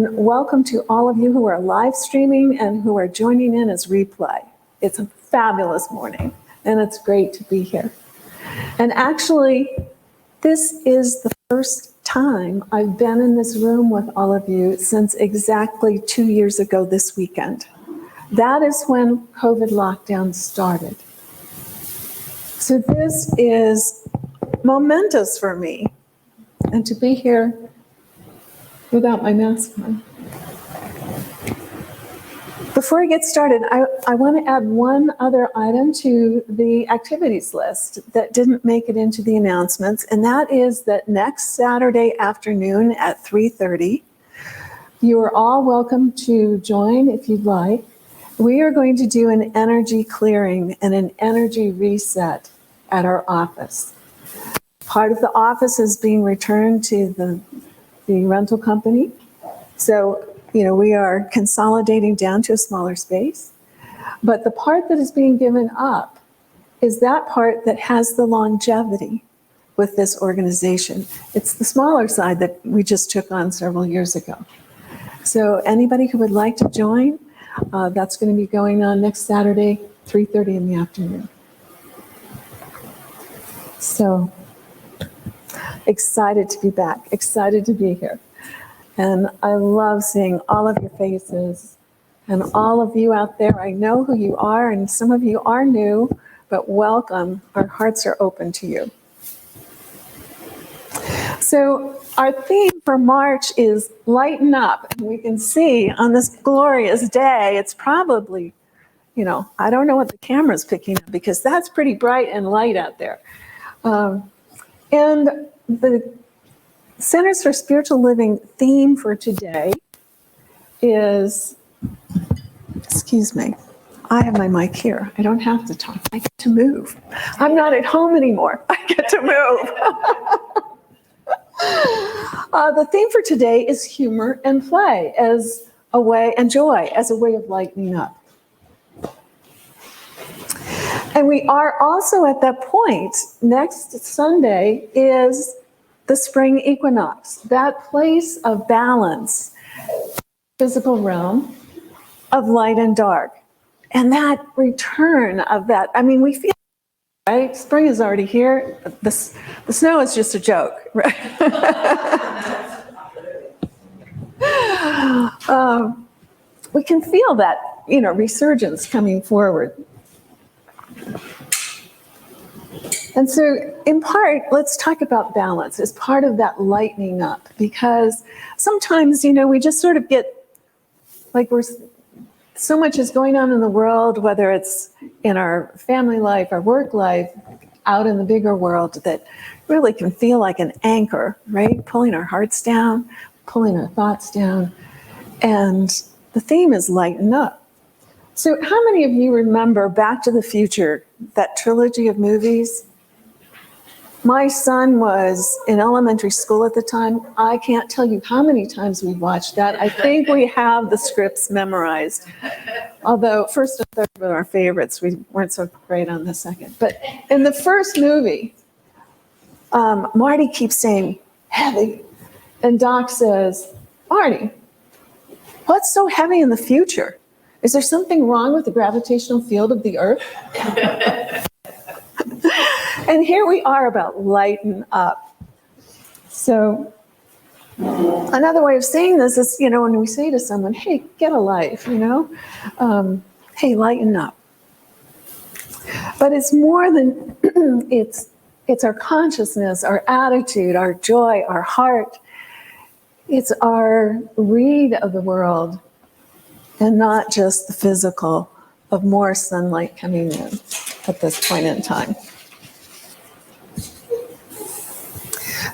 And welcome to all of you who are live streaming and who are joining in as replay. It's a fabulous morning, and it's great to be here. And actually, this is the first time I've been in this room with all of you since exactly 2 years ago this weekend. That is when COVID lockdown started. So this is momentous for me, and to be here without my mask on. Before I get started, I want to add one other item to the activities list that didn't make it into the announcements, and that is that next Saturday afternoon at 3:30, you are all welcome to join if you'd like. We are going to do an energy clearing and an energy reset at our office. Part of the office is being returned to the rental company. So, we are consolidating down to a smaller space. But the part that is being given up is that part that has the longevity with this organization. It's the smaller side that we just took on several years ago. So anybody who would like to join, that's going to be going on next Saturday, 3:30 in the afternoon. So, excited to be back, excited to be here. And I love seeing all of your faces and all of you out there. I know who you are, and some of you are new, but welcome. Our hearts are open to you. So our theme for March is Lighten Up. And we can see on this glorious day, it's probably, I don't know what the camera's picking up because that's pretty bright and light out there. And the Centers for Spiritual Living theme for today is, excuse me, I have my mic here. I don't have to talk. I get to move. I'm not at home anymore. I get to move. The theme for today is humor and play as a way, and joy as a way of lightening up. And we are also at that point. Next Sunday is the spring equinox, that place of balance, physical realm of light and dark. And that return of that, we feel, right? Spring is already here. The snow is just a joke, right? We can feel that, resurgence coming forward. And so, in part, let's talk about balance as part of that lightening up, because sometimes, we just sort of get, like so much is going on in the world, whether it's in our family life, our work life, out in the bigger world, that really can feel like an anchor, right? Pulling our hearts down, pulling our thoughts down. And the theme is Lighten Up. So how many of you remember Back to the Future, that trilogy of movies? My son was in elementary school at the time. I can't tell you how many times we watched that. I think we have the scripts memorized. Although first and third were our favorites. We weren't so great on the second. But in the first movie, Marty keeps saying, heavy. And Doc says, Marty, what's so heavy in the future? Is there something wrong with the gravitational field of the Earth? And here we are about lighten up. So another way of saying this is, when we say to someone, hey, get a life, hey, lighten up. But it's more than, it's our consciousness, our attitude, our joy, our heart. It's our read of the world, and not just the physical of more sunlight coming in at this point in time.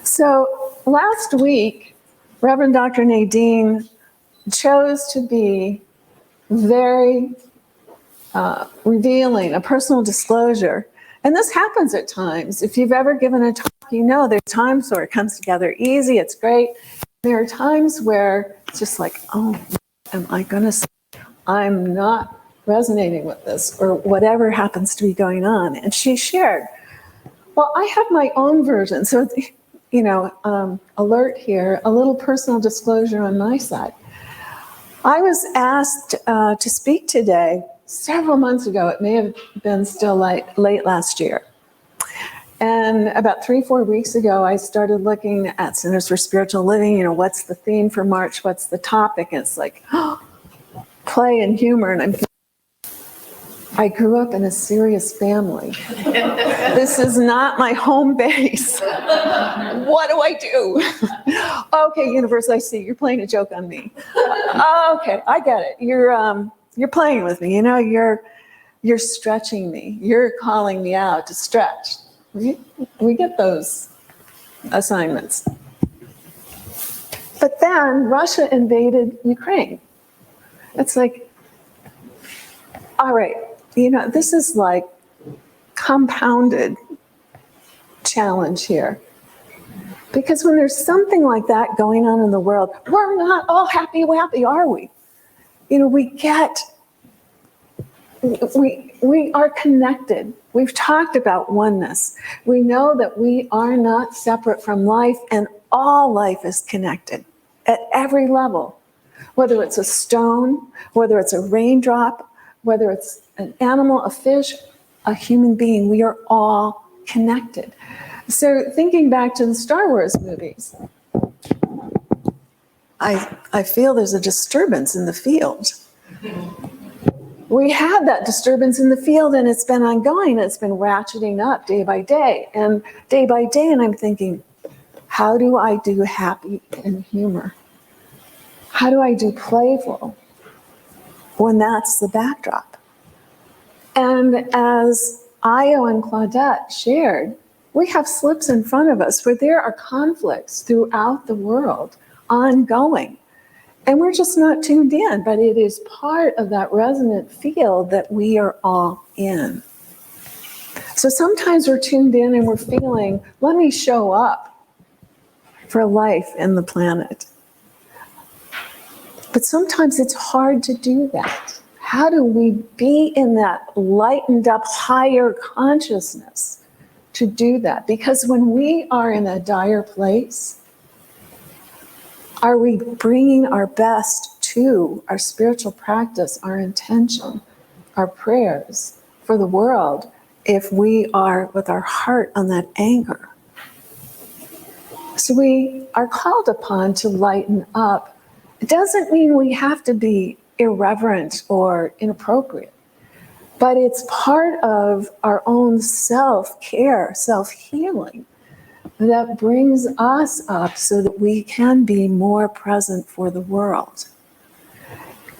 So last week, Reverend Dr. Nadine chose to be very revealing, a personal disclosure. And this happens at times. If you've ever given a talk, there's times where it comes together easy, it's great. There are times where it's just like, oh, am I going to say I'm not resonating with this, or whatever happens to be going on. And she shared, well, I have my own version. So, alert here, a little personal disclosure on my side. I was asked to speak today several months ago. It may have been still late last year. And about 3-4 weeks ago, I started looking at Centers for Spiritual Living. You know, what's the theme for March? What's the topic? And it's like, play and humor. And I grew up in a serious family. This is not my home base. What do I do? Okay, universe, I see. You're playing a joke on me. Okay, I get it. You're playing with me. You know, you're stretching me. You're calling me out to stretch. We get those assignments. But then Russia invaded Ukraine. It's like, all right, you know, this is like compounded challenge here. Because when there's something like that going on in the world, we're not all happy-wappy, are we? You know, we are connected. We've talked about oneness. We know that we are not separate from life, and all life is connected at every level. Whether it's a stone, whether it's a raindrop, whether it's an animal, a fish, a human being, we are all connected. So thinking back to the Star Wars movies, I feel there's a disturbance in the field. We had that disturbance in the field, and it's been ongoing. It's been ratcheting up day by day, and I'm thinking, how do I do happy and humor? How do I do playful when that's the backdrop? And as Io and Claudette shared, we have slips in front of us where there are conflicts throughout the world, ongoing. And we're just not tuned in, but it is part of that resonant field that we are all in. So sometimes we're tuned in and we're feeling, let me show up for life in the planet. But sometimes it's hard to do that. How do we be in that lightened up higher consciousness to do that? Because when we are in a dire place, are we bringing our best to our spiritual practice, our intention, our prayers for the world, if we are with our heart on that anger? So we are called upon to lighten up. It doesn't mean we have to be irreverent or inappropriate, but it's part of our own self-care, self-healing, that brings us up so that we can be more present for the world.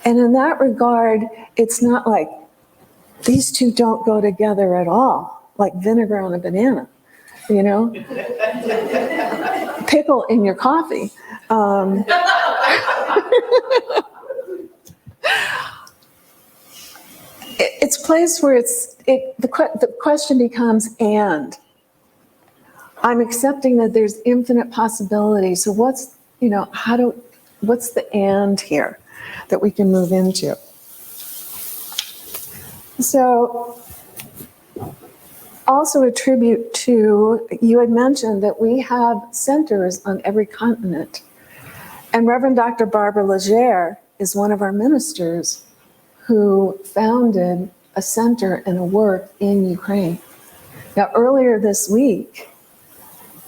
And in that regard, it's not like these two don't go together at all, like vinegar on a banana, you know? Pickle in your coffee. It's a place where the question becomes and. I'm accepting that there's infinite possibility. So what's the and here that we can move into? So also a tribute to, you had mentioned that we have centers on every continent. And Reverend Dr. Barbara Legere is one of our ministers who founded a center and a work in Ukraine. Now, earlier this week,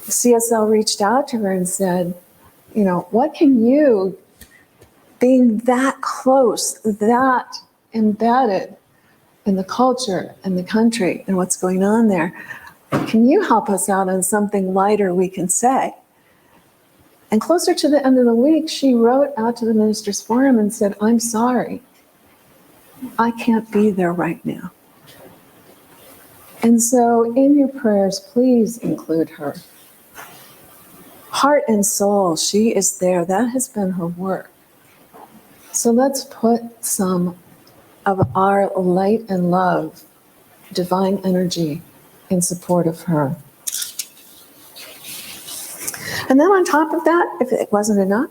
CSL reached out to her and said, you know, what can you, being that close, that embedded in the culture and the country and what's going on there, can you help us out on something lighter we can say? And closer to the end of the week, she wrote out to the Ministers Forum and said, I'm sorry, I can't be there right now. And so in your prayers, please include her. Heart and soul, she is there. That has been her work. So let's put some of our light and love, divine energy, in support of her. And then on top of that, if it wasn't enough,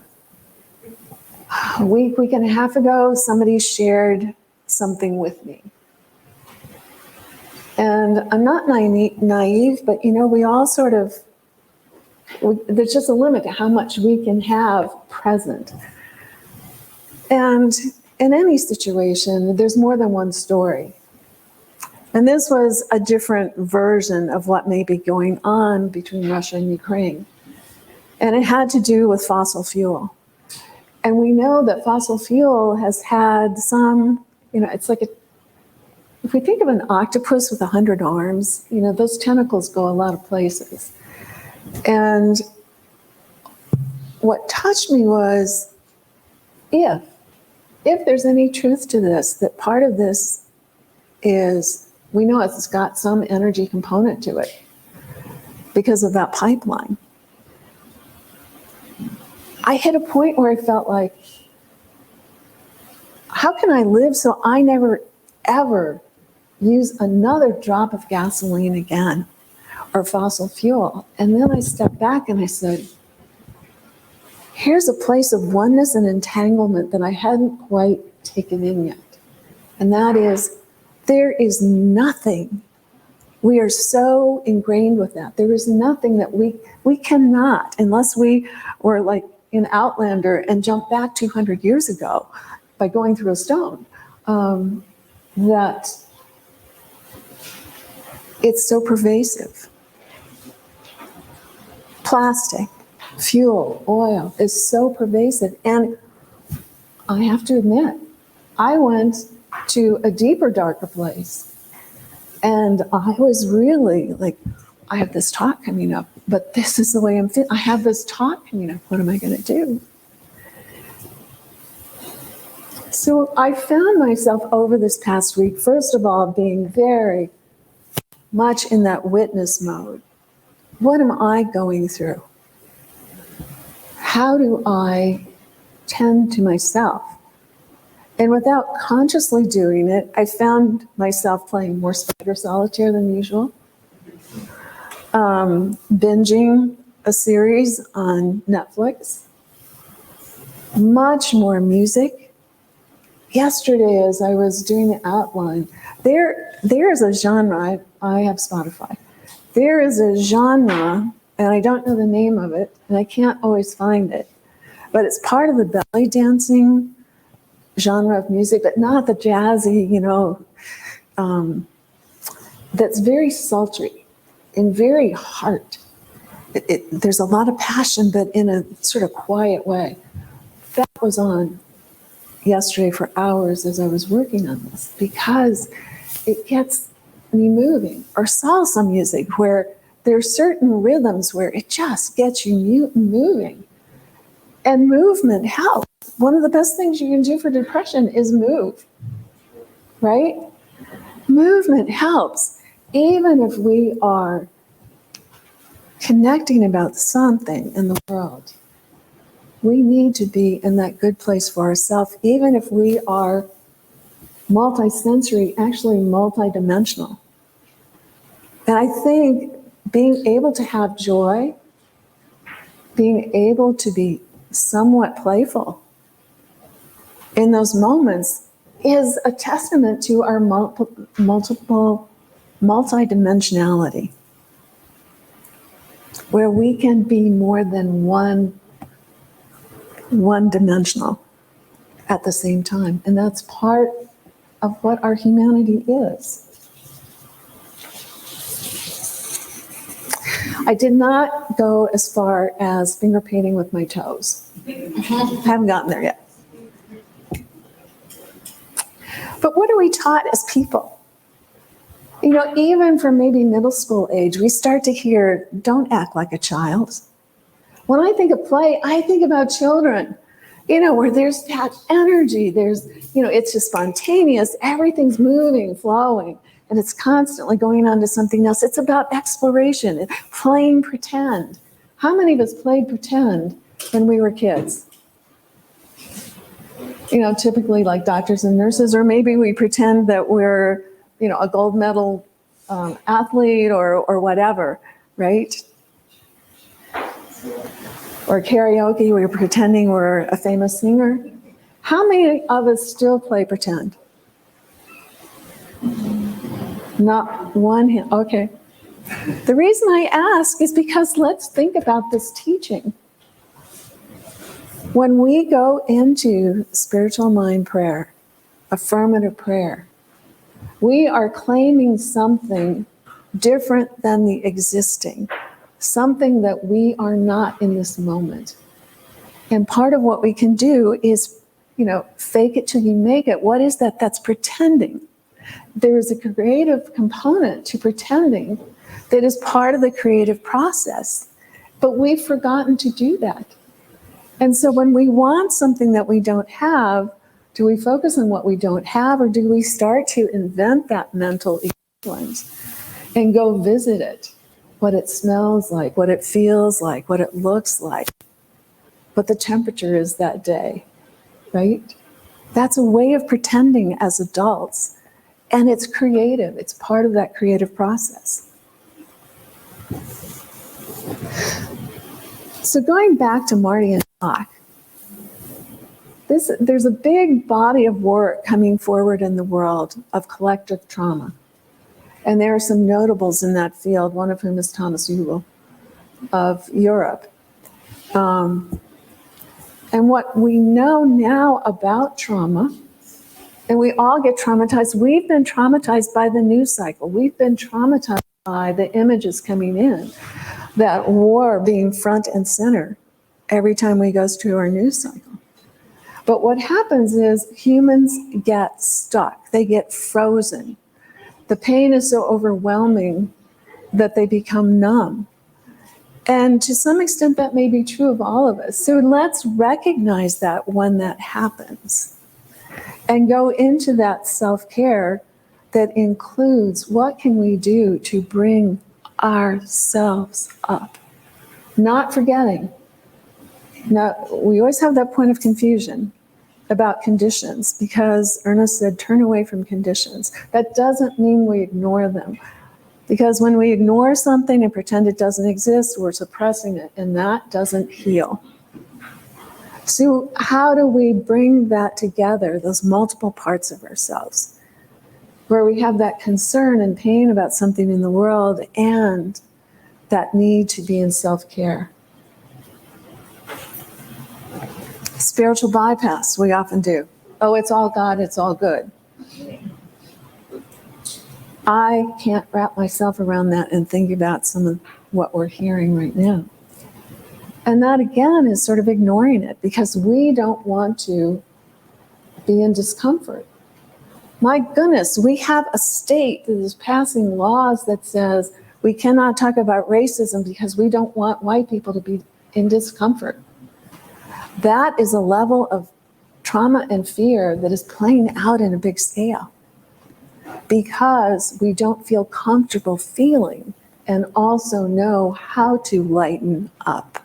a week and a half ago, somebody shared something with me. And I'm not naive, but you know, we all sort of, there's just a limit to how much we can have present. And in any situation, there's more than one story. And this was a different version of what may be going on between Russia and Ukraine. And it had to do with fossil fuel. And we know that fossil fuel has had some, it's like if we think of an octopus with 100 arms, those tentacles go a lot of places. And what touched me was if there's any truth to this, that part of this is, we know it's got some energy component to it because of that pipeline. I hit a point where I felt like, how can I live so I never, ever use another drop of gasoline again or fossil fuel? And then I stepped back and I said, here's a place of oneness and entanglement that I hadn't quite taken in yet. And that is, there is nothing. We are so ingrained with that. There is nothing that we cannot, unless we were like in Outlander and jump back 200 years ago by going through a stone, that it's so pervasive. Plastic, fuel, oil is so pervasive. And I have to admit, I went to a deeper, darker place. And I was really like, I have this talk coming up, but this is the way I'm feeling. I have this talk coming up. What am I going to do? So I found myself over this past week, first of all, being very much in that witness mode. What am I going through? How do I tend to myself? And without consciously doing it, I found myself playing more Spider Solitaire than usual, binging a series on Netflix, much more music. Yesterday, as I was doing the outline, there is a genre, I have Spotify, there is a genre, and I don't know the name of it, and I can't always find it, but it's part of the belly dancing genre of music, but not the jazzy, that's very sultry and very heart. There's a lot of passion, but in a sort of quiet way. That was on yesterday for hours as I was working on this, because it gets me moving. Or salsa music, where there's certain rhythms where it just gets you moving. And movement helps. One of the best things you can do for depression is move, right? Movement helps. Even if we are connecting about something in the world, we need to be in that good place for ourselves, even if we are multisensory, actually multidimensional. And I think being able to have joy, being able to be somewhat playful in those moments is a testament to our multidimensionality, where we can be more than one-dimensional at the same time. And that's part of what our humanity is. I did not go as far as finger painting with my toes. I haven't gotten there yet. But what are we taught as people? Even from maybe middle school age, we start to hear, don't act like a child. When I think of play, I think about children, where there's that energy, there's, it's just spontaneous, everything's moving, flowing, and it's constantly going on to something else. It's about exploration, playing pretend. How many of us played pretend when we were kids? Typically like doctors and nurses, or maybe we pretend that we're, a gold medal athlete or whatever, right? Or karaoke, we're pretending we're a famous singer. How many of us still play pretend? Not one hand. Okay. The reason I ask is because let's think about this teaching. When we go into spiritual mind prayer, affirmative prayer, we are claiming something different than the existing, something that we are not in this moment. And part of what we can do is, fake it till you make it. What is that? That's pretending. There is a creative component to pretending that is part of the creative process. But we've forgotten to do that. And so when we want something that we don't have, do we focus on what we don't have, or do we start to invent that mental equivalent and go visit it? What it smells like, what it feels like, what it looks like, what the temperature is that day, right? That's a way of pretending as adults. And it's creative. It's part of that creative process. So going back to Marty and Doc, there's a big body of work coming forward in the world of collective trauma. And there are some notables in that field, one of whom is Thomas Uhl of Europe. And what we know now about trauma, and we all get traumatized. We've been traumatized by the news cycle. We've been traumatized by the images coming in, that war being front and center every time we go through our news cycle. But what happens is humans get stuck. They get frozen. The pain is so overwhelming that they become numb. And to some extent, that may be true of all of us. So let's recognize that when that happens and go into that self-care that includes what can we do to bring ourselves up. Not forgetting. Now, we always have that point of confusion about conditions, because Ernest said, turn away from conditions. That doesn't mean we ignore them. Because when we ignore something and pretend it doesn't exist, we're suppressing it, and that doesn't heal. So how do we bring that together, those multiple parts of ourselves, where we have that concern and pain about something in the world and that need to be in self-care? Spiritual bypass, we often do. Oh, it's all God, it's all good. I can't wrap myself around that and think about some of what we're hearing right now. And that, again, is sort of ignoring it, because we don't want to be in discomfort. My goodness, we have a state that is passing laws that says we cannot talk about racism because we don't want white people to be in discomfort. That is a level of trauma and fear that is playing out in a big scale, because we don't feel comfortable feeling and also know how to lighten up.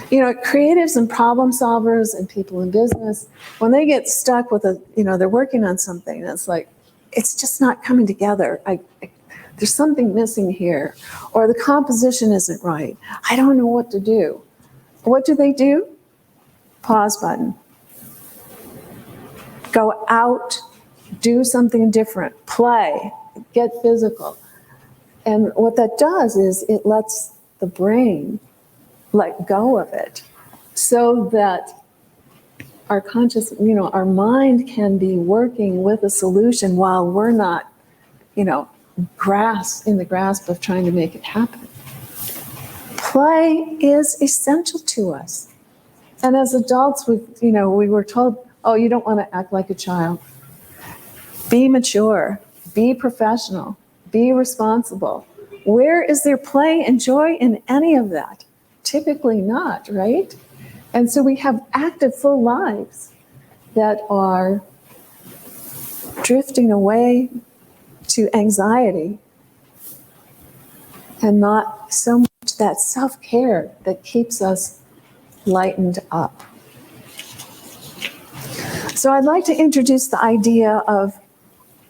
Creatives and problem solvers and people in business, when they get stuck with they're working on something, and it's like, it's just not coming together. There's something missing here, or the composition isn't right. I don't know what to do. What do? Pause button. Go out, do something different, play, get physical. And what that does is it lets the brain let go of it, so that our our mind can be working with a solution while we're not, in the grasp of trying to make it happen. Play is essential to us. And as adults, we were told, oh, you don't want to act like a child. Be mature, be professional, be responsible. Where is there play and joy in any of that? Typically not, right? And so we have active, full lives that are drifting away to anxiety, and not so much that self-care that keeps us lightened up. So I'd like to introduce the idea of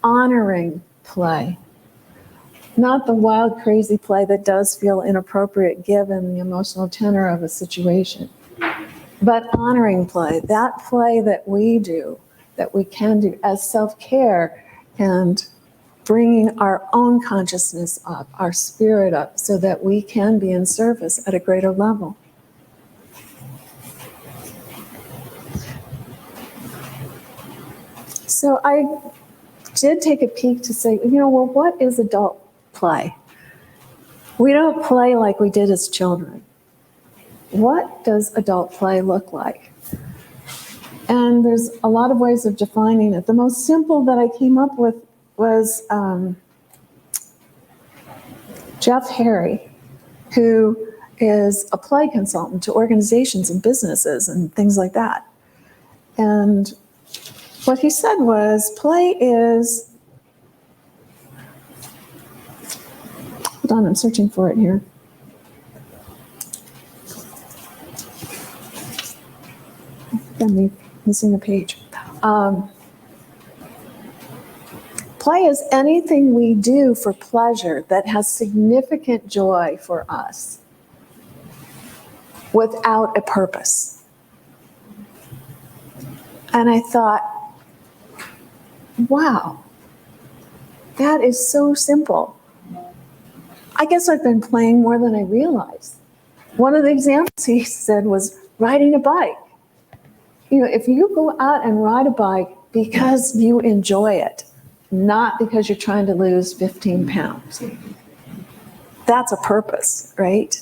honoring play. Not the wild, crazy play that does feel inappropriate given the emotional tenor of a situation, but honoring play, that play that we do, that we can do as self-care, and bringing our own consciousness up, our spirit up, so that we can be in service at a greater level. So I did take a peek to say, well, what is adult play? We don't play like we did as children. What does adult play look like? And there's a lot of ways of defining it. The most simple that I came up with was Jeff Harry, who is a play consultant to organizations and businesses and things like that. And what he said was, play is, hold on, I'm searching for it here. I'm missing a page. Play is anything we do for pleasure that has significant joy for us without a purpose. And I thought, wow, that is so simple. I guess I've been playing more than I realized. One of the examples he said was riding a bike. If you go out and ride a bike because you enjoy it, not because you're trying to lose 15 pounds, that's a purpose, right?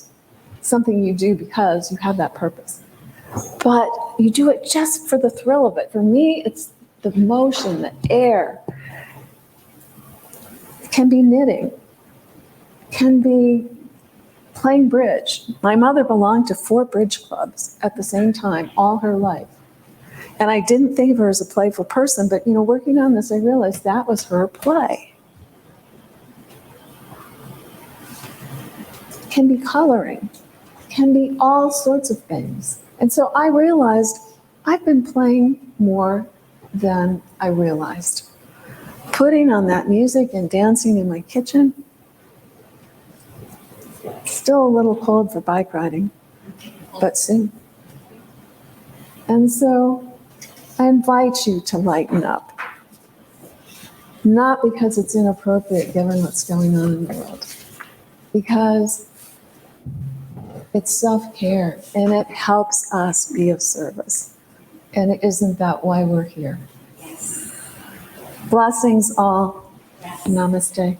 Something you do because you have that purpose. But you do it just for the thrill of it. For me, it's the motion, the air. It can be knitting. It can be playing bridge. My mother belonged to 4 bridge clubs at the same time all her life. And I didn't think of her as a playful person, but working on this, I realized that was her play. It can be coloring. It can be all sorts of things. And so I realized I've been playing more than I realized. Putting on that music and dancing in my kitchen. Still a little cold for bike riding, but soon. And so I invite you to lighten up. Not because it's inappropriate given what's going on in the world, because it's self-care and it helps us be of service. And isn't that why we're here? Yes. Blessings all. Namaste.